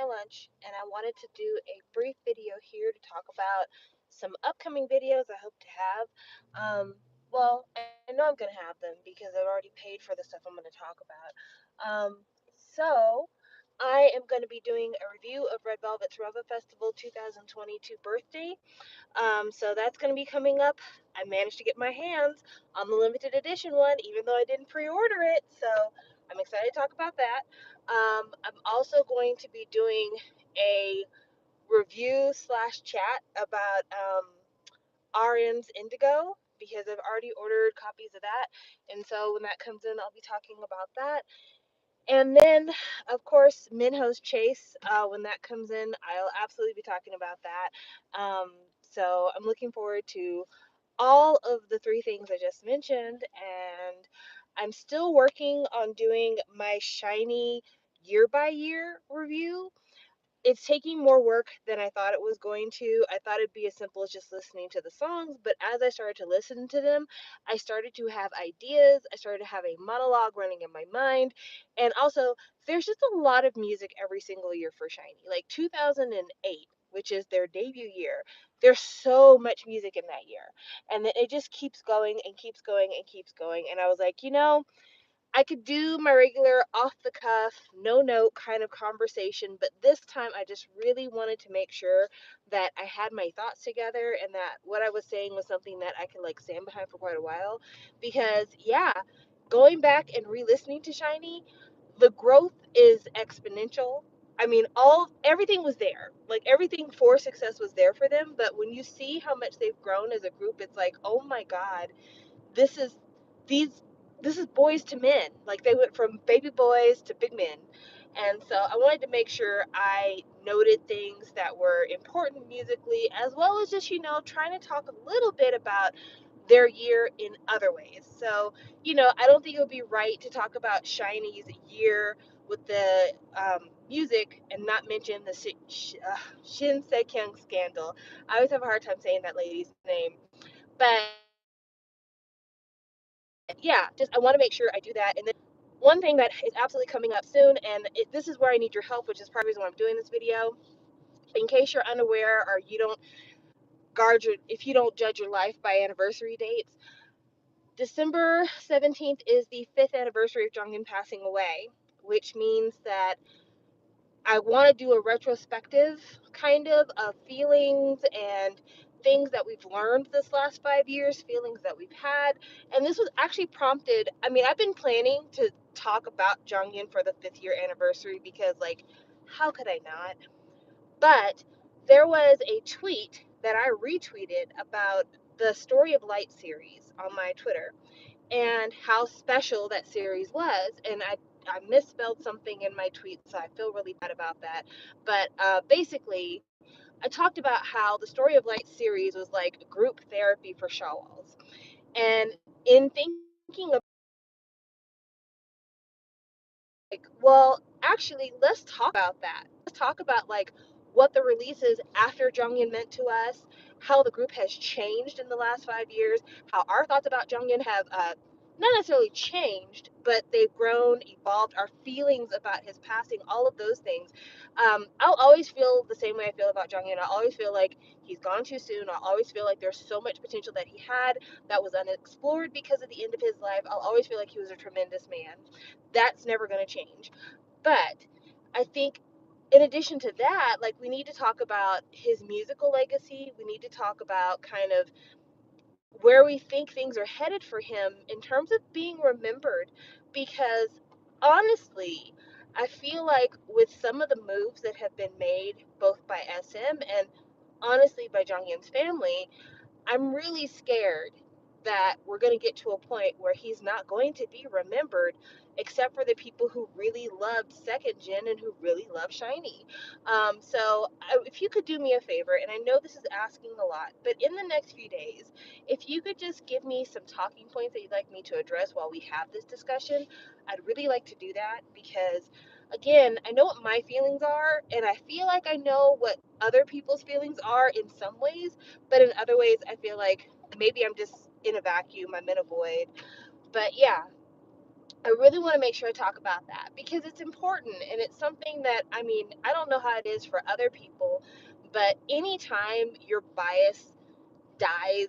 my lunch, and I wanted to do a brief video here to talk about some upcoming videos I hope to have. Well, I know I'm going to have them because I've already paid for the stuff I'm going to talk about. So, I am going to be doing a review of Red Velvet's Reva Festival 2022 birthday. So that's going to be coming up. I managed to get my hands on the limited edition one, even though I didn't pre-order it. So I'm excited to talk about that. I'm also going to be doing a review slash chat about RM's Indigo because I've already ordered copies of that. And so when that comes in, I'll be talking about that. And then, of course, Minho's Chase, when that comes in, I'll absolutely be talking about that. So I'm looking forward to all of the three things I just mentioned, and I'm still working on doing my Shiny year by year review. It's taking more work than I thought it was going to. I thought it'd be as simple as just listening to the songs, but as I started to listen to them, I started to have ideas. I started to have a monologue running in my mind. And also, there's just a lot of music every single year for Shiny. Like 2008, which is their debut year, there's so much music in that year. And then it just keeps going and keeps going and keeps going. And I was like, I could do my regular off the cuff, no note kind of conversation, but this time I just really wanted to make sure that I had my thoughts together and that what I was saying was something that I could like stand behind for quite a while. Because, yeah, going back and re listening to Shiny, the growth is exponential. I mean, everything was there. Like everything for success was there for them, but when you see how much they've grown as a group, it's like, oh my God, this is these this is boys to men. Like they went from baby boys to big men. And so I wanted to make sure I noted things that were important musically, as well as just, trying to talk a little bit about their year in other ways. So, I don't think it would be right to talk about Shiny's year with the music and not mention the Shin Se-kyung scandal. I always have a hard time saying that lady's name. But yeah, just I want to make sure I do that. And then one thing that is absolutely coming up soon, and this is where I need your help, which is part of the reason why I'm doing this video. In case you're unaware or you don't if you don't judge your life by anniversary dates, December 17th is the 5th anniversary of Jonghyun passing away, which means that I want to do a retrospective kind of feelings and things that we've learned this last 5 years, feelings that we've had. And this was actually prompted. I mean, I've been planning to talk about Jonghyun for the 5th year anniversary because, like, how could I not? But there was a tweet that I retweeted about the Story of Light series on my Twitter and how special that series was. And I misspelled something in my tweet, so I feel really bad about that. But basically, I talked about how the Story of Light series was like group therapy for Shawwals. And in thinking of, like, well, actually, let's talk about that. Let's talk about like what the releases after Jonghyun meant to us, how the group has changed in the last 5 years, how our thoughts about Jonghyun have not necessarily changed, but they've grown, evolved, our feelings about his passing, all of those things. I'll always feel the same way I feel about Jonghyun. I always feel like he's gone too soon. I always feel like there's so much potential that he had that was unexplored because of the end of his life. I'll always feel like he was a tremendous man. That's never going to change. But I think in addition to that, like we need to talk about his musical legacy. We need to talk about kind of where we think things are headed for him in terms of being remembered. Because honestly, I feel like with some of the moves that have been made, both by SM and honestly by Jonghyun's family, I'm really scared that we're going to get to a point where he's not going to be remembered except for the people who really loved second gen and who really love Shiny. If you could do me a favor, and I know this is asking a lot, but in the next few days, if you could just give me some talking points that you'd like me to address while we have this discussion, I'd really like to do that because, again, I know what my feelings are, and I feel like I know what other people's feelings are in some ways, but in other ways, I feel like maybe I'm just in a vacuum, I'm in a void. But yeah, I really want to make sure I talk about that because it's important and it's something that, I mean, I don't know how it is for other people, but anytime your bias dies,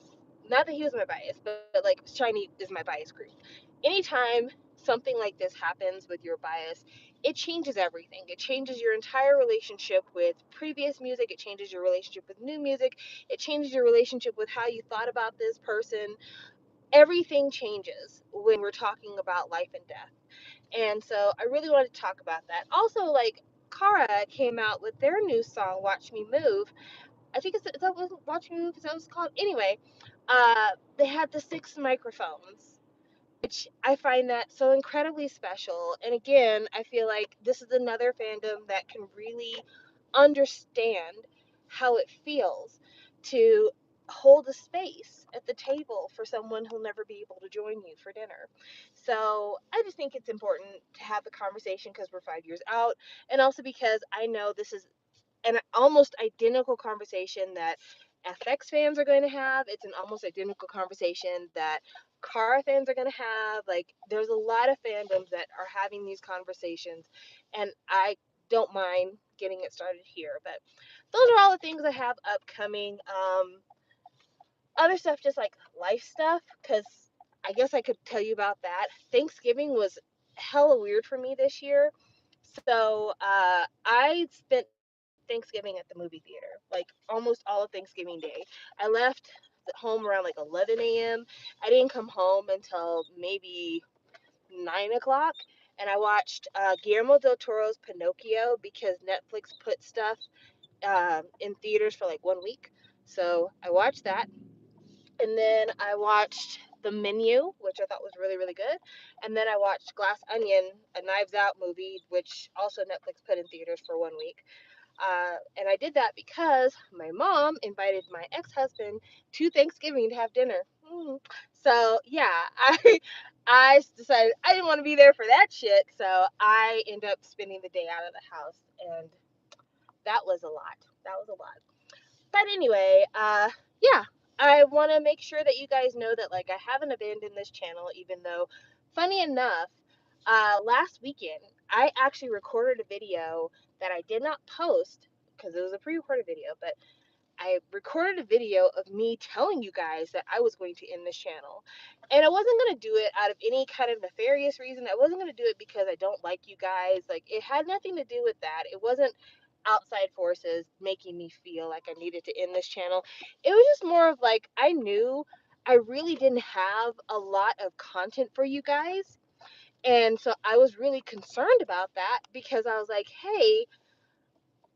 not that he was my bias, but like Shiny is my bias group. Anytime something like this happens with your bias, it changes everything. It changes your entire relationship with previous music, it changes your relationship with new music, it changes your relationship with how you thought about this person. Everything changes when we're talking about life and death. And so I really wanted to talk about that. Also, like, Kara came out with their new song, Watch Me Move. I think it's, that was Watch Me Move, is that what it's called? Anyway, they had the 6 microphones, which I find that so incredibly special. And again, I feel like this is another fandom that can really understand how it feels to hold a space at the table for someone who'll never be able to join you for dinner. So I just think it's important to have the conversation because we're 5 years out, and also because I know this is an almost identical conversation that FX fans are going to have. It's an almost identical conversation that car fans are going to have. Like, there's a lot of fandoms that are having these conversations, and I don't mind getting it started here. But those are all the things I have upcoming. Other stuff, just like life stuff, because I guess I could tell you about that. Thanksgiving was hella weird for me this year. So I spent Thanksgiving at the movie theater, like almost all of Thanksgiving Day. I left home around like 11 a.m. I didn't come home until maybe 9 o'clock, and I watched Guillermo del Toro's Pinocchio because Netflix put stuff in theaters for like 1 week. So I watched that, and then I watched The Menu, which I thought was really, really good. And then I watched Glass Onion, a Knives Out movie, which also Netflix put in theaters for 1 week. And I did that because my mom invited my ex-husband to Thanksgiving to have dinner. So yeah, I decided I didn't want to be there for that shit. So I ended up spending the day out of the house, and that was a lot. That was a lot. But anyway, yeah, I want to make sure that you guys know that, like, I haven't abandoned this channel, even though, funny enough, last weekend I actually recorded a video that I did not post because it was a pre-recorded video, but I recorded a video of me telling you guys that I was going to end this channel. And I wasn't going to do it out of any kind of nefarious reason. I wasn't going to do it because I don't like you guys. Like, it had nothing to do with that. It wasn't outside forces making me feel like I needed to end this channel. It was just more of like, I knew I really didn't have a lot of content for you guys. And so I was really concerned about that because I was like, hey,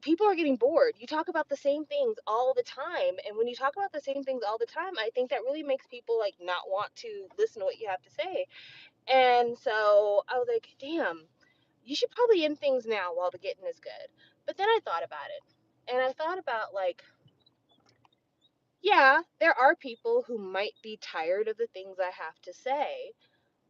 people are getting bored. You talk about the same things all the time. And when you talk about the same things all the time, I think that really makes people like not want to listen to what you have to say. And so I was like, damn, you should probably end things now while the getting is good. But then I thought about it. And I thought about, like, yeah, there are people who might be tired of the things I have to say.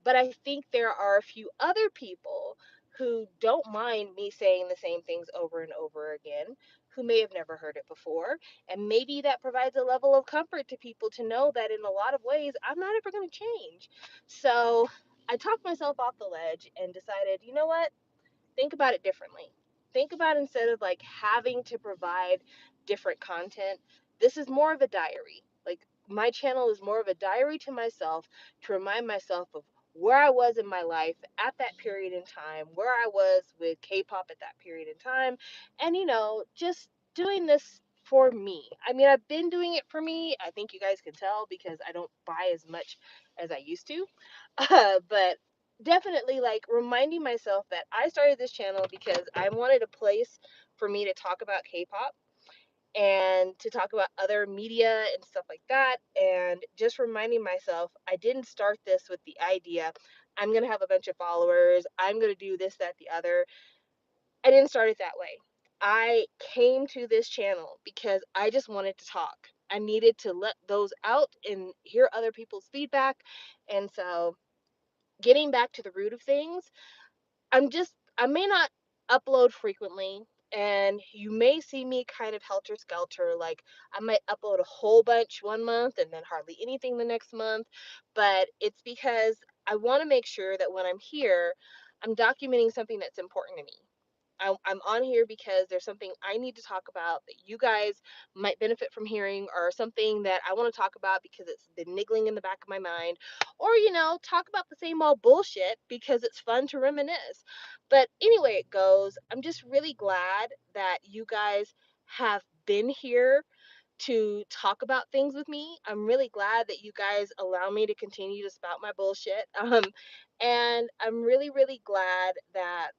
But I think there are a few other people who don't mind me saying the same things over and over again, who may have never heard it before. And maybe that provides a level of comfort to people to know that in a lot of ways, I'm not ever going to change. So I talked myself off the ledge and decided, you know what? Think about it differently. Think about, instead of like having to provide different content, this is more of a diary. Like, my channel is more of a diary to myself, to remind myself of where I was in my life at that period in time, where I was with K-pop at that period in time, and just doing this for me. I mean, I've been doing it for me. I think you guys can tell because I don't buy as much as I used to. But definitely, like, reminding myself that I started this channel because I wanted a place for me to talk about K-pop and to talk about other media and stuff like that, and just reminding myself I didn't start this with the idea I'm going to have a bunch of followers, I'm going to do this, that, the other. I didn't start it that way. I came to this channel because I just wanted to talk. I needed to let those out and hear other people's feedback. And so, getting back to the root of things, I may not upload frequently, and you may see me kind of helter skelter. Like, I might upload a whole bunch one month and then hardly anything the next month, but it's because I want to make sure that when I'm here, I'm documenting something that's important to me. I'm on here because there's something I need to talk about that you guys might benefit from hearing, or something that I want to talk about because it's been niggling in the back of my mind, or, talk about the same old bullshit because it's fun to reminisce. But anyway, it goes. I'm just really glad that you guys have been here to talk about things with me. I'm really glad that you guys allow me to continue to spout my bullshit. And I'm really, really glad that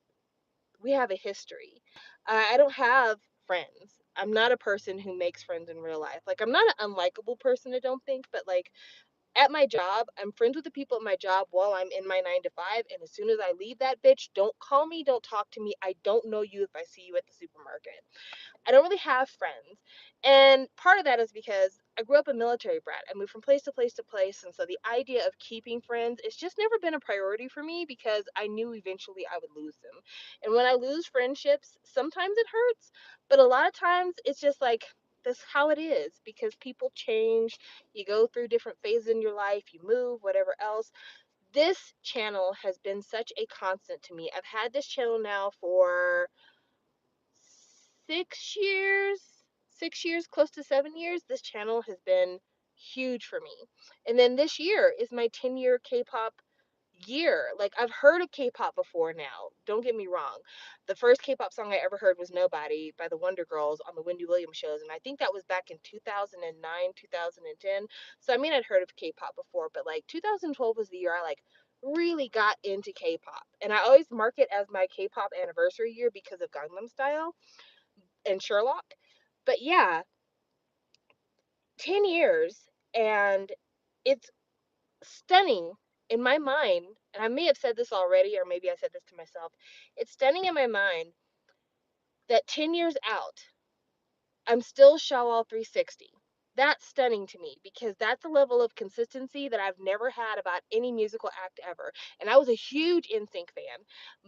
we have a history. I don't have friends. I'm not a person who makes friends in real life. Like, I'm not an unlikable person, I don't think, but like at my job, I'm friends with the people at my job while I'm in my 9 to 5. And as soon as I leave that bitch, don't call me, don't talk to me. I don't know you if I see you at the supermarket. I don't really have friends. And part of that is because I grew up a military brat. I moved from place to place to place. And so the idea of keeping friends, it's just never been a priority for me because I knew eventually I would lose them. And when I lose friendships, sometimes it hurts, but a lot of times it's just like, that's how it is because people change. You go through different phases in your life, you move, whatever else. This channel has been such a constant to me. I've had this channel now for 6 years, 6 years, close to 7 years. This channel has been huge for me. And then this year is my 10-year K-pop year. Like, I've heard of K-pop before now. Don't get me wrong. The first K-pop song I ever heard was Nobody by the Wonder Girls on the Wendy Williams shows. And I think that was back in 2009, 2010. So I mean, I'd heard of K-pop before, but like 2012 was the year I like really got into K-pop. And I always mark it as my K-pop anniversary year because of Gangnam Style and Sherlock. But yeah, 10 years, and it's stunning in my mind. And I may have said this already, or maybe I said this to myself. It's stunning in my mind that 10 years out, I'm still Shawwall 360. That's stunning to me because that's a level of consistency that I've never had about any musical act ever. And I was a huge NSYNC fan,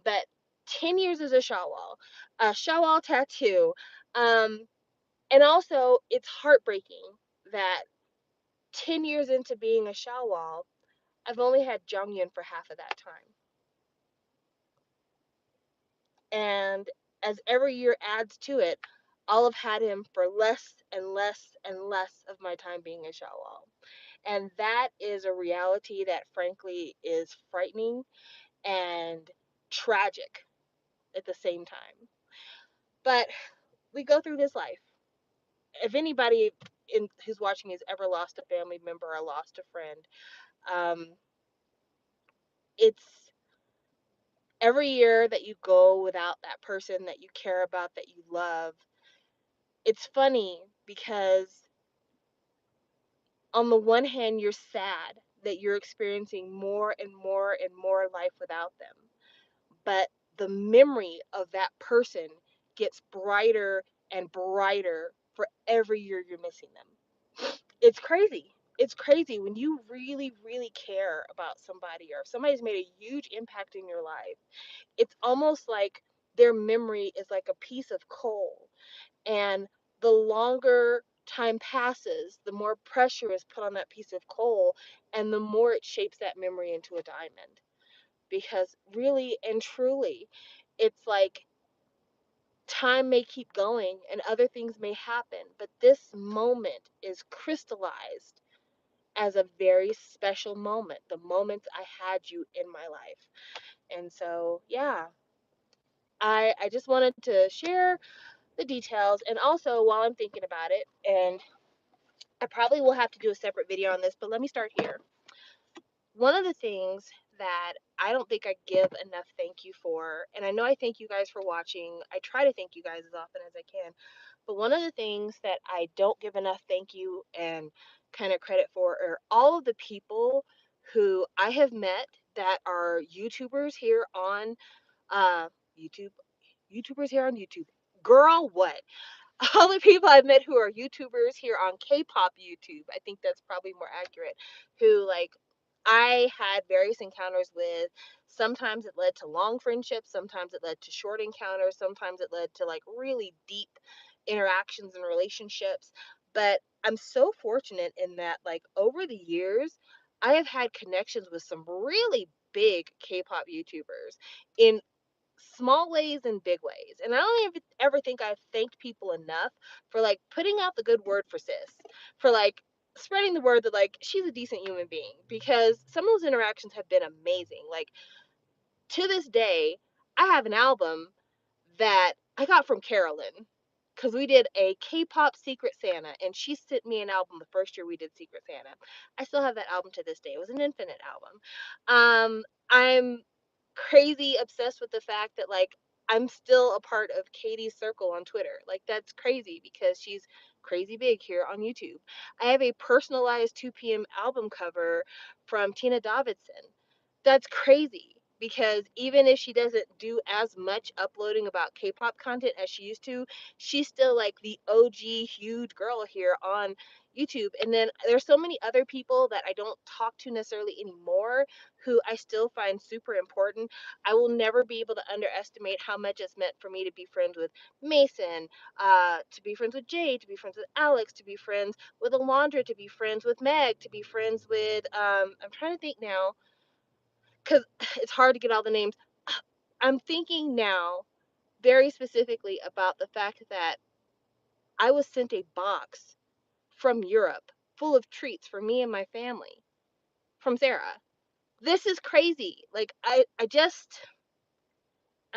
but 10 years as a Shawwall tattoo, um, and also, it's heartbreaking that 10 years into being a Shawwal, I've only had Jonghyun for half of that time. And as every year adds to it, I'll have had him for less and less and less of my time being a Shawwal. And that is a reality that, frankly, is frightening and tragic at the same time. But we go through this life. If anybody who's watching has ever lost a family member or lost a friend, um, it's every year that you go without that person that you care about, that you love. It's funny because on the one hand, you're sad that you're experiencing more and more and more life without them, but the memory of that person gets brighter and brighter for every year you're missing them. It's crazy. It's crazy when you really, really care about somebody, or if somebody's made a huge impact in your life. It's almost like their memory is like a piece of coal. And the longer time passes, the more pressure is put on that piece of coal, and the more it shapes that memory into a diamond. Because really and truly, it's like time may keep going and other things may happen, but this moment is crystallized as a very special moment, the moment I had you in my life. And so, yeah, I just wanted to share the details. And also, while I'm thinking about it, and I probably will have to do a separate video on this, but let me start here. One of the things that I don't think I give enough thank you for, and I know I thank you guys for watching, I try to thank you guys as often as I can, but one of the things that I don't give enough thank you and kind of credit for are all of the people who I have met that are YouTubers here on uh, YouTube. YouTubers here on YouTube. Girl, what? All the people I've met who are YouTubers here on K-pop YouTube, I think that's probably more accurate, who like I had various encounters with. Sometimes it led to long friendships, sometimes it led to short encounters, sometimes it led to like really deep interactions and relationships. But I'm so fortunate in that, like, over the years, I have had connections with some really big K-pop YouTubers in small ways and big ways. And I don't even ever think I've thanked people enough for like putting out the good word for sis, for like spreading the word that like she's a decent human being, because some of those interactions have been amazing. Like to this day, I have an album that I got from Carolyn because we did a K-pop Secret Santa, and she sent me an album the first year we did Secret Santa. I still have that album to this day. It was an Infinite album. I'm crazy obsessed with the fact that like I'm still a part of Katie's circle on Twitter. Like that's crazy because she's crazy big here on YouTube. I have a personalized 2 p.m. album cover from Tina Davidson. That's crazy because even if she doesn't do as much uploading about K-pop content as she used to, she's still like the OG huge girl here on YouTube. And then there's so many other people that I don't talk to necessarily anymore who I still find super important. I will never be able to underestimate how much it's meant for me to be friends with Mason, to be friends with Jay, to be friends with Alex, to be friends with Alondra, to be friends with Meg, to be friends with I'm trying to think now because it's hard to get all the names. I'm thinking now very specifically about the fact that I was sent a box from Europe full of treats for me and my family from Sarah. This is crazy. Like I'm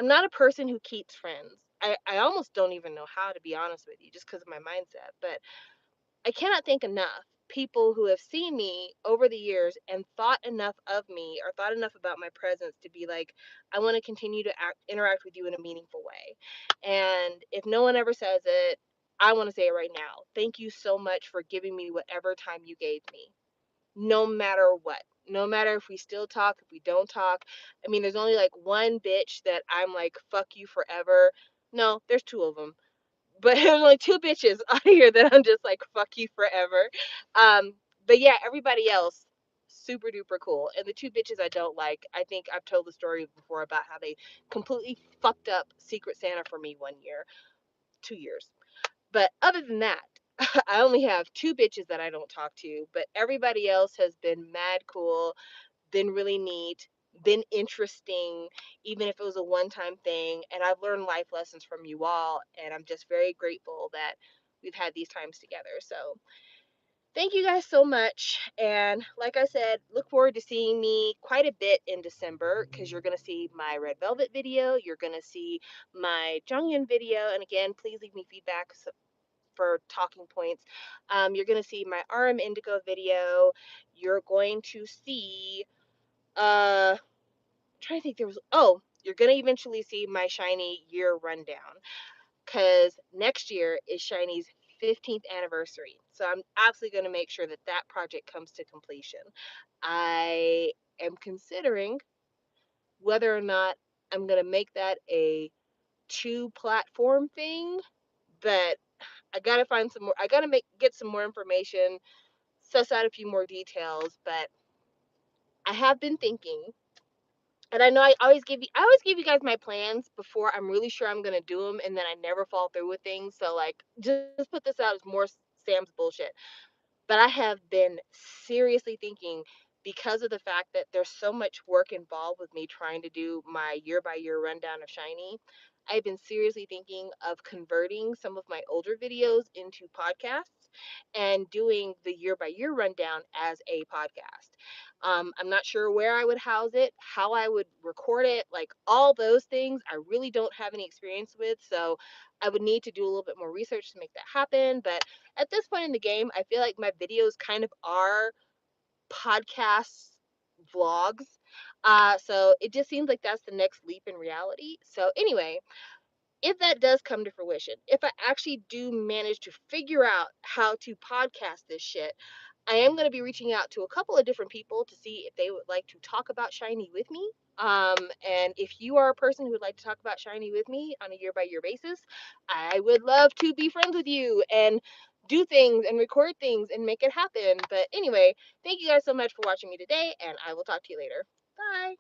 not a person who keeps friends. I almost don't even know how, to be honest with you, just because of my mindset. But I cannot thank enough people who have seen me over the years and thought enough of me or thought enough about my presence to be like, I want to continue to interact with you in a meaningful way. And if no one ever says it, I want to say it right now. Thank you so much for giving me whatever time you gave me, no matter what. No matter if we still talk, if we don't talk. I mean, there's only like one bitch that I'm like, fuck you forever. No, there's two of them, but there's only two bitches on here that I'm just like, fuck you forever. But yeah, everybody else, super duper cool. And the two bitches I don't like, I think I've told the story before about how they completely fucked up Secret Santa for me 1 year, 2 years. But other than that, I only have two bitches that I don't talk to, but everybody else has been mad cool, been really neat, been interesting, even if it was a one time thing. And I've learned life lessons from you all. And I'm just very grateful that we've had these times together. So thank you guys so much. And like I said, look forward to seeing me quite a bit in December because you're going to see my Red Velvet video. You're going to see my Jonghyun video. And again, please leave me feedback for talking points. You're going to see my RM Indigo video. You're going to see I'm trying to think you're gonna eventually see my SHINee year rundown because next year is SHINee's 15th anniversary. So I'm absolutely gonna make sure that that project comes to completion. I am considering whether or not I'm gonna make that a 2 platform thing, but I gotta find some more. I gotta get some more information, suss out a few more details. But I have been thinking, and I know I always give you guys my plans before I'm really sure I'm gonna do them, and then I never follow through with things. So like, just put this out as more Sam's bullshit. But I have been seriously thinking, because of the fact that there's so much work involved with me trying to do my year by year rundown of SHINee. I've been seriously thinking of converting some of my older videos into podcasts and doing the year by year rundown as a podcast. I'm not sure where I would house it, how I would record it, like all those things I really don't have any experience with. So I would need to do a little bit more research to make that happen. But at this point in the game, I feel like my videos kind of are podcasts, vlogs. So it just seems like that's the next leap in reality. So anyway, if that does come to fruition, if I actually do manage to figure out how to podcast this shit, I am going to be reaching out to a couple of different people to see if they would like to talk about SHINee with me. And if you are a person who would like to talk about SHINee with me on a year by year basis, I would love to be friends with you and do things and record things and make it happen. But anyway, thank you guys so much for watching me today, and I will talk to you later. Bye.